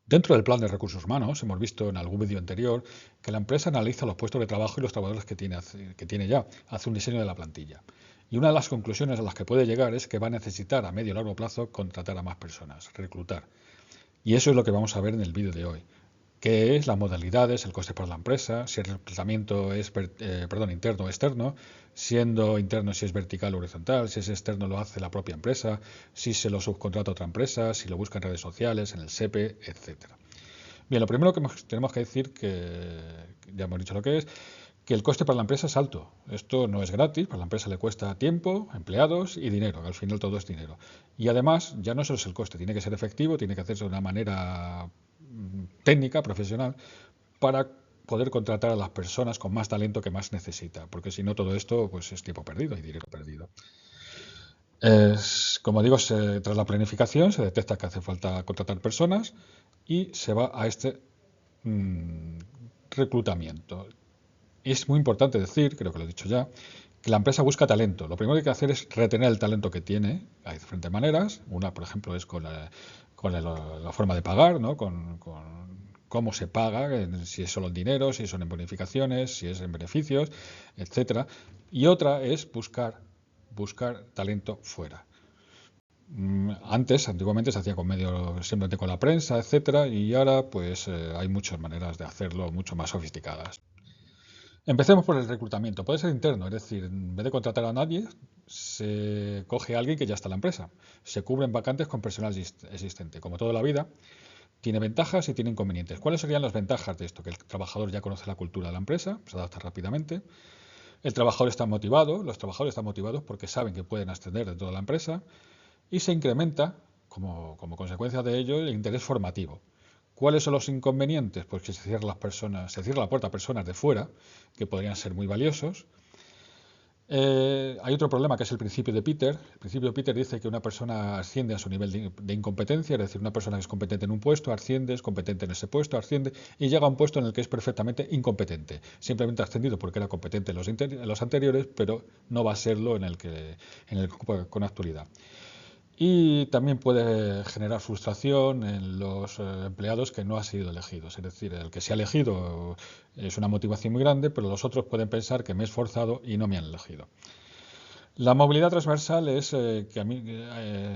Dentro del plan de recursos humanos, hemos visto en algún vídeo anterior que la empresa analiza los puestos de trabajo y los trabajadores que tiene ya, hace un diseño de la plantilla. Y una de las conclusiones a las que puede llegar es que va a necesitar a medio y largo plazo contratar a más personas, reclutar. Y eso es lo que vamos a ver en el vídeo de hoy. ¿Qué es las modalidades, el coste para la empresa, si el reclutamiento es interno o externo, siendo interno si es vertical o horizontal, si es externo lo hace la propia empresa, si se lo subcontrata a otra empresa, si lo busca en redes sociales, en el SEPE, etcétera? Bien, lo primero que tenemos que decir, que ya hemos dicho lo que el coste para la empresa es alto. Esto no es gratis, para la empresa le cuesta tiempo, empleados y dinero, que al final todo es dinero. Y además, ya no solo es el coste, tiene que ser efectivo, tiene que hacerse de una manera técnica, profesional, para poder contratar a las personas con más talento que más necesita, porque si no todo esto pues es tiempo perdido y dinero perdido. Como digo, tras la planificación se detecta que hace falta contratar personas y se va a este mm, reclutamiento. Y es muy importante decir, creo que lo he dicho ya, que la empresa busca talento. Lo primero que hay que hacer es retener el talento que tiene. Hay diferentes maneras. Una, por ejemplo, es con la forma de pagar, ¿no? Con cómo se paga, si es solo en dinero, si son en bonificaciones, si es en beneficios, etcétera. Y otra es buscar talento fuera. Antiguamente se hacía con medios, simplemente con la prensa, etcétera, y ahora pues hay muchas maneras de hacerlo, mucho más sofisticadas. Empecemos por el reclutamiento. Puede ser interno, es decir, en vez de contratar a nadie, se coge a alguien que ya está en la empresa. Se cubren vacantes con personal existente. Como toda la vida, tiene ventajas y tiene inconvenientes. ¿Cuáles serían las ventajas de esto? Que el trabajador ya conoce la cultura de la empresa, se adapta rápidamente. El trabajador está motivado, los trabajadores están motivados porque saben que pueden ascender dentro de la empresa y se incrementa, como consecuencia de ello, el interés formativo. ¿Cuáles son los inconvenientes? Pues que se cierra la puerta a personas de fuera que podrían ser muy valiosos. Hay otro problema que es el principio de Peter. El principio de Peter dice que una persona asciende a su nivel de incompetencia, es decir, una persona que es competente en un puesto, asciende, es competente en ese puesto, asciende y llega a un puesto en el que es perfectamente incompetente. Simplemente ha ascendido porque era competente en los anteriores, pero no va a serlo en el con actualidad. Y también puede generar frustración en los empleados que no han sido elegidos. Es decir, el que se ha elegido es una motivación muy grande, pero los otros pueden pensar que me he esforzado y no me han elegido. La movilidad transversal es que a mí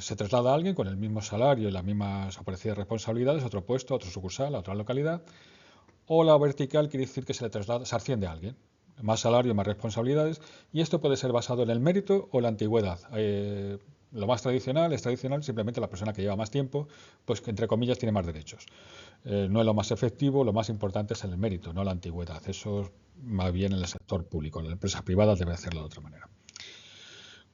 se traslada a alguien con el mismo salario y las mismas o parecidas responsabilidades a otro puesto, a otro sucursal, a otra localidad. O la vertical quiere decir que se asciende a alguien. Más salario, más responsabilidades. Y esto puede ser basado en el mérito o la antigüedad. Lo más tradicional es tradicional, simplemente la persona que lleva más tiempo, pues que entre comillas tiene más derechos. No es lo más efectivo, lo más importante es el mérito, no la antigüedad. Eso más bien en el sector público. En la empresa privada debe hacerlo de otra manera.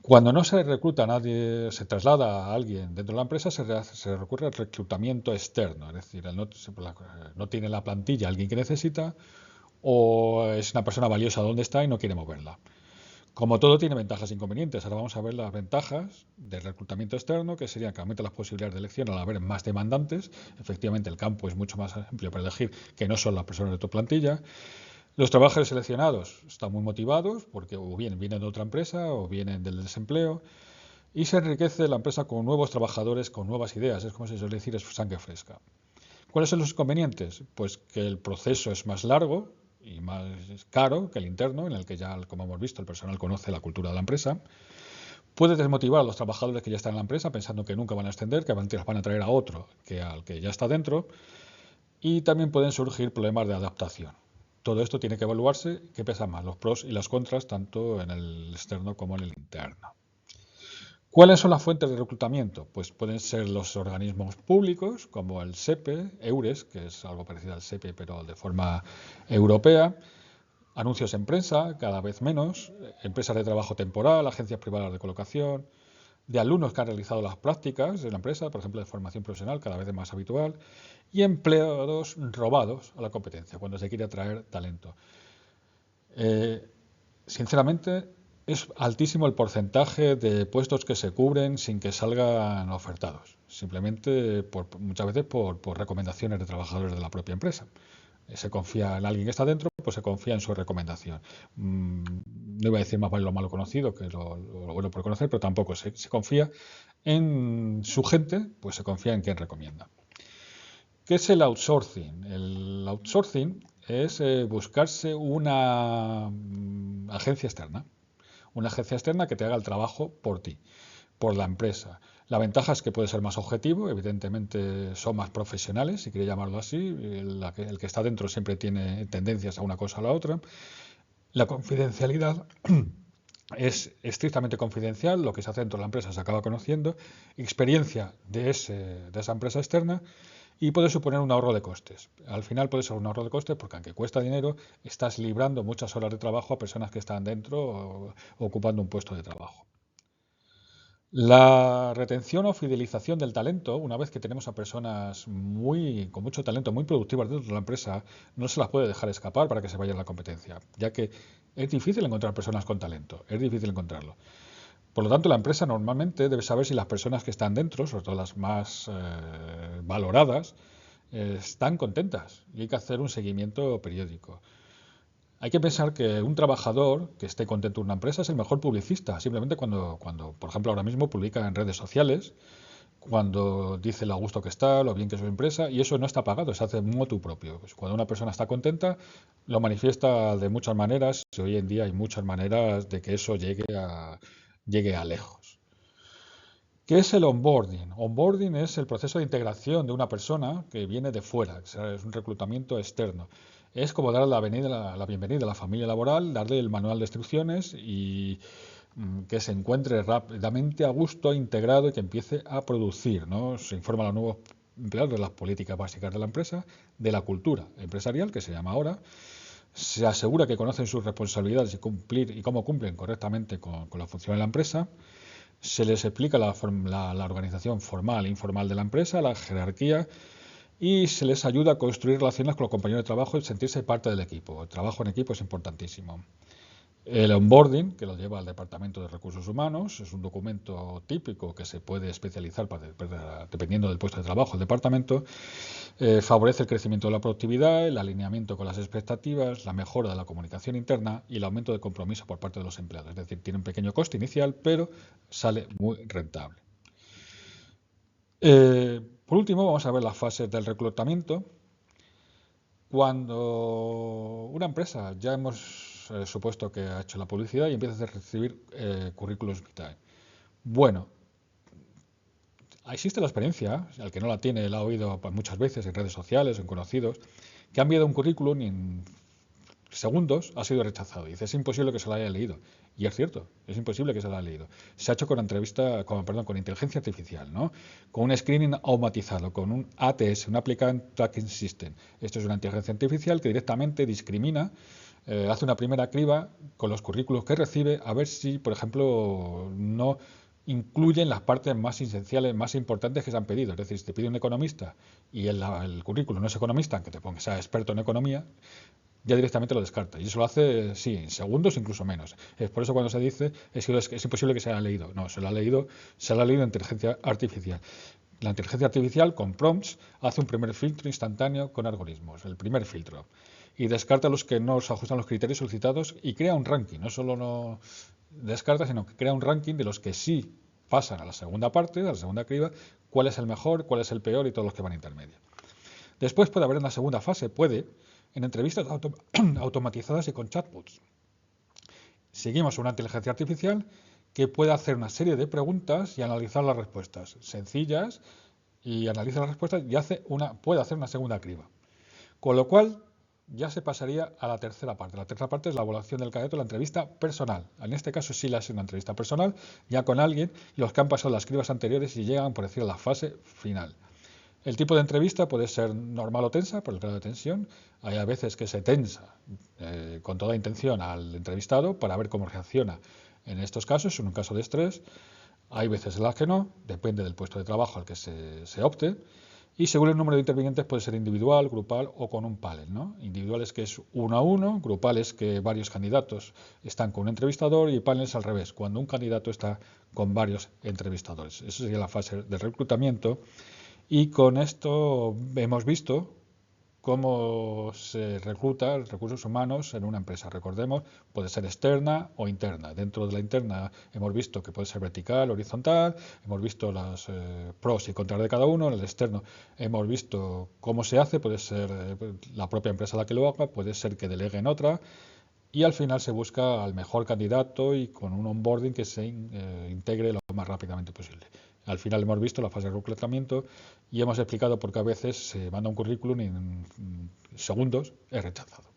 Cuando no se recluta a nadie, se traslada a alguien dentro de la empresa, se recurre al reclutamiento externo, es decir, no tiene la plantilla alguien que necesita o es una persona valiosa donde está y no quiere moverla. Como todo tiene ventajas e inconvenientes. Ahora vamos a ver las ventajas del reclutamiento externo, que serían que aumenta las posibilidades de elección al haber más demandantes. Efectivamente, el campo es mucho más amplio para elegir que no son las personas de tu plantilla. Los trabajadores seleccionados están muy motivados porque o bien vienen de otra empresa o vienen del desempleo y se enriquece la empresa con nuevos trabajadores, con nuevas ideas. Es como se suele decir, es sangre fresca. ¿Cuáles son los inconvenientes? Pues que el proceso es más largo y más caro que el interno, en el que ya, como hemos visto, el personal conoce la cultura de la empresa. Puede desmotivar a los trabajadores que ya están en la empresa pensando que nunca van a ascender, que van a traer a otro que al que ya está dentro. Y también pueden surgir problemas de adaptación. Todo esto tiene que evaluarse, qué pesa más, los pros y las contras, tanto en el externo como en el interno. ¿Cuáles son las fuentes de reclutamiento? Pues pueden ser los organismos públicos, como el SEPE, EURES, que es algo parecido al SEPE, pero de forma europea, anuncios en prensa, cada vez menos, empresas de trabajo temporal, agencias privadas de colocación, de alumnos que han realizado las prácticas de la empresa, por ejemplo, de formación profesional, cada vez más habitual, y empleados robados a la competencia, cuando se quiere atraer talento. Sinceramente, es altísimo el porcentaje de puestos que se cubren sin que salgan ofertados, simplemente muchas veces por recomendaciones de trabajadores de la propia empresa. Se confía en alguien que está dentro, pues se confía en su recomendación. No iba a decir más vale lo malo conocido que lo bueno por conocer, pero tampoco se confía en su gente, pues se confía en quien recomienda. ¿Qué es el outsourcing? El outsourcing es buscarse una agencia externa. Una agencia externa que te haga el trabajo por ti, por la empresa. La ventaja es que puede ser más objetivo, evidentemente son más profesionales, si quiere llamarlo así. El que está dentro siempre tiene tendencias a una cosa o a la otra. La confidencialidad es estrictamente confidencial, lo que se hace dentro de la empresa se acaba conociendo, experiencia de esa empresa externa y puede suponer un ahorro de costes. Al final puede ser un ahorro de costes porque aunque cuesta dinero, estás librando muchas horas de trabajo a personas que están dentro ocupando un puesto de trabajo. La retención o fidelización del talento, una vez que tenemos a personas con mucho talento, muy productivas dentro de la empresa, no se las puede dejar escapar para que se vayan a la competencia, ya que es difícil encontrar personas con talento, es difícil encontrarlo. Por lo tanto, la empresa normalmente debe saber si las personas que están dentro, sobre todo las más valoradas, están contentas y hay que hacer un seguimiento periódico. Hay que pensar que un trabajador que esté contento en una empresa es el mejor publicista, simplemente cuando, por ejemplo, ahora mismo publica en redes sociales, cuando dice lo a gusto que está, lo bien que es su empresa, y eso no está pagado, se hace motu propio. Pues cuando una persona está contenta, lo manifiesta de muchas maneras, y hoy en día hay muchas maneras de que eso llegue a lejos. ¿Qué es el onboarding? Onboarding es el proceso de integración de una persona que viene de fuera, o sea, es un reclutamiento externo. Es como darle la bienvenida a la familia laboral, darle el manual de instrucciones y que se encuentre rápidamente a gusto, integrado y que empiece a producir, ¿no? Se informa a los nuevos empleados de las políticas básicas de la empresa, de la cultura empresarial, que se llama ahora. Se asegura que conocen sus responsabilidades y cómo cumplen correctamente con la función de la empresa. Se les explica la organización formal e informal de la empresa, la jerarquía, y se les ayuda a construir relaciones con los compañeros de trabajo y sentirse parte del equipo. El trabajo en equipo es importantísimo. El onboarding, que lo lleva al Departamento de Recursos Humanos, es un documento típico que se puede especializar dependiendo del puesto de trabajo del departamento. Favorece el crecimiento de la productividad, el alineamiento con las expectativas, la mejora de la comunicación interna y el aumento de compromiso por parte de los empleados. Es decir, tiene un pequeño coste inicial, pero sale muy rentable. Por último, vamos a ver las fases del reclutamiento. Cuando una empresa, ya hemos supuesto que ha hecho la publicidad y empieza a recibir currículos vitae. Bueno, existe la experiencia, al que no la tiene, la ha oído muchas veces en redes sociales, en conocidos, que ha enviado un currículum y en segundos ha sido rechazado. Y dice, es imposible que se lo haya leído. Y es cierto, es imposible que se lo haya leído. Se ha hecho con inteligencia artificial, ¿no? Con un screening automatizado, con un ATS, un Applicant Tracking System. Esto es una inteligencia artificial que directamente discrimina, hace una primera criba con los currículos que recibe, a ver si, por ejemplo, no incluyen las partes más esenciales, más importantes que se han pedido. Es decir, si te pide un economista y el currículum no es economista, aunque te ponga sea experto en economía, ya directamente lo descarta. Y eso lo hace, sí, en segundos, incluso menos. Es por eso cuando se dice es imposible que se haya leído. No, se lo ha leído en inteligencia artificial. La inteligencia artificial con prompts hace un primer filtro instantáneo con algoritmos, el primer filtro. Y descarta los que no se ajustan a los criterios solicitados y crea un ranking. No solo no descarta, sino que crea un ranking de los que sí pasan a la segunda parte, a la segunda criba, cuál es el mejor, cuál es el peor y todos los que van a intermedio. Después puede haber una segunda fase, en entrevistas automatizadas y con chatbots. Seguimos una inteligencia artificial que puede hacer una serie de preguntas y analizar las respuestas sencillas y analiza las respuestas y puede hacer una segunda criba. Con lo cual ya se pasaría a la tercera parte. La tercera parte es la evaluación del candidato, la entrevista personal. En este caso sí la es una entrevista personal, ya con alguien, los que han pasado las cribas anteriores y llegan, por decirlo, a la fase final. El tipo de entrevista puede ser normal o tensa, por el grado de tensión. Hay a veces que se tensa con toda intención al entrevistado para ver cómo reacciona. En estos casos, en un caso de estrés, hay veces en las que no, depende del puesto de trabajo al que se opte. Y según el número de intervinientes puede ser individual, grupal o con un panel, ¿no? Individual es que es 1 a 1, grupal es que varios candidatos están con un entrevistador y panel es al revés, cuando un candidato está con varios entrevistadores. Esa sería la fase de reclutamiento. Y con esto hemos visto cómo se recluta recursos humanos en una empresa. Recordemos, puede ser externa o interna. Dentro de la interna hemos visto que puede ser vertical, horizontal, hemos visto las pros y contras de cada uno. En el externo hemos visto cómo se hace, puede ser la propia empresa la que lo haga, puede ser que delegue en otra. Y al final se busca al mejor candidato y con un onboarding que se integre lo más rápidamente posible. Al final hemos visto la fase de reclutamiento y hemos explicado por qué a veces se manda un currículum y en segundos es rechazado.